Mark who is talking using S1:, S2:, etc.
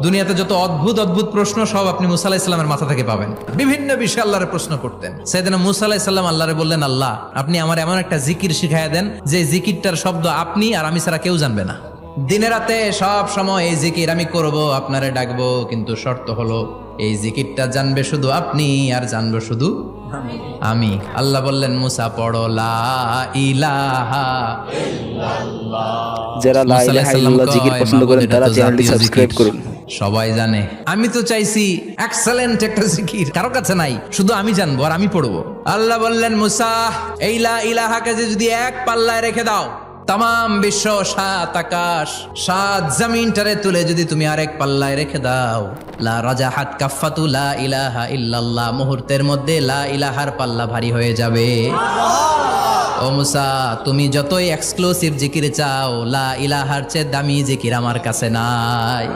S1: দুনিয়াতে যত অদ্ভুত অদ্ভুত প্রশ্ন সব আপনি মুসা আলাইহিস সালামের মাথা থেকে পাবেন। বিভিন্ন বিষয়ে আল্লাহরে প্রশ্ন করতেন। সাইয়েদনা মুসা আলাইহিস সালাম আল্লাহরে বললেন, আল্লাহ আপনি আমার এমন একটা জিকির শিখাইয়া দেন যে জিকিরটার শব্দ আপনি আর আমি ছাড়া কেউ জানবে না। দিনে রাতে সব সময় এই জিকির আমি করব, আপনারে ডাকবো, কিন্তু শর্ত হলো এই জিকিরটা জানবে শুধু আপনি আর জানবো শুধু আমি। আল্লাহ বললেন, মুসা পড়ো লা ইলাহা।
S2: যারা লা ইলাহা ইল্লাল্লাহ জিকির পছন্দ করেন তারা চ্যানেলটি সাবস্ক্রাইব করুন।
S1: সবাই জানে। আমি তো চাইছি এক্সেলেন্ট একটা জিকির, কারো কাছে নাই, শুধু আমি জানবো আর আমি পড়বো। আল্লাহ বললেন, মুসা এই লা ইলাহাকে যদি এক পাল্লায় রেখে দাও, তাম বিশ্ব, 7 আকাশ 7 জমিনটারে তুলে যদি তুমি আরেক পাল্লায় রেখে দাও, লা রাজাহাত কাফাতু লা ইলাহা ইল্লাল্লাহ, মুহূর্তের মধ্যে লা ইলাহার পাল্লা ভারী হয়ে যাবে। ও মুসা, তুমি যতই এক্সক্লুসিভ জিকির চাও, লা ইলাহার চেয়ে দামি জিকির আমার কাছে নাই।